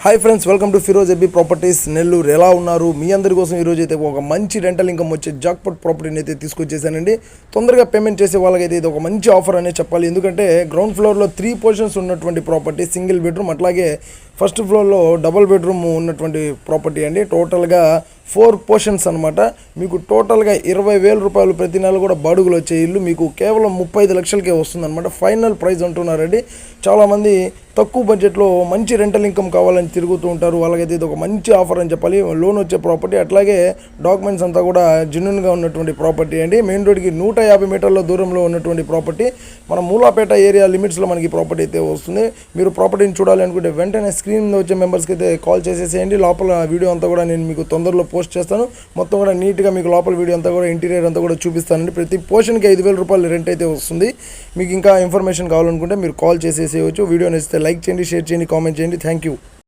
Hi friends, welcome to Firoz AB properties Nellore. ఎలా ఉన్నారు? మీ అందరి కోసం ఈరోజు అయితే ఒక మంచి రెంటల్ ఇన్కమ్ వచ్చే జాక్పాట్ ప్రాపర్టీని అయితే తీసుకొచ్చేసానండి. తొందరగా పేమెంట్ చేసే వాళ్ళకైతే ఇది ఒక మంచి ఆఫర్ అనే చెప్పాలి. ఎందుకంటే గ్రౌండ్ ఫ్లోర్లో 3 పోర్షన్స్ ఉన్నటువంటి ప్రాపర్టీ, సింగిల్ బెడ్రూమ్, అట్లాగే ఫస్ట్ ఫ్లోర్లో డబుల్ బెడ్రూమ్ ఉన్నటువంటి ప్రాపర్టీ అండి. టోటల్గా 4 పోర్షన్స్ అనమాట. మీకు టోటల్గా 20,000 రూపాయలు ప్రతి నెల కూడా బాడుగులు వచ్చే ఇల్లు మీకు కేవలం 35 లక్షలకే వస్తుందన్నమాట. ఫైనల్ ప్రైస్ అంటున్నారండి. చాలామంది తక్కువ బడ్జెట్లో మంచి రెంటల్ ఇన్కమ్ కావాలని తిరుగుతూ ఉంటారు. వాళ్ళకైతే ఇది ఒక మంచి ఆఫర్ అని చెప్పాలి. లోన్ వచ్చే ప్రాపర్టీ, అట్లాగే డాక్యుమెంట్స్ అంతా కూడా జెన్యూన్గా ఉన్నటువంటి ప్రాపర్టీ అండి. మెయిన్ రోడ్కి 150 మీటర్ల దూరంలో ఉన్నటువంటి ప్రాపర్టీ. మన మూలాపేట ఏరియా లిమిట్స్లో మనకి ప్రాపర్టీ అయితే వస్తుంది. మీరు ప్రాపర్టీని చూడాలి అనుకుంటే వెంటనే స్క్రీన్ మీద వచ్చే మెంబర్స్కి అయితే కాల్ చేసేసేయండి. లోపల వీడియో అంతా కూడా నేను మీకు తొందరలో పోస్ట్ చేస్తాను. మొత్తం కూడా నీట్గా మీకు లోపల వీడియో అంతా కూడా, ఇంటీరియర్ అంతా కూడా చూపిస్తానండి. ప్రతి పోర్షన్కి 5,000 రూపాయలు రెంట్ అయితే వస్తుంది. మీకు ఇంకా ఇన్ఫర్మేషన్ కావాలనుకుంటే మీరు కాల్ చేసేసేయచ్చు. వీడియో నచ్చితే లైక్ చేయండి, షేర్ చేయండి, కామెంట్ చేయండి. Thank you.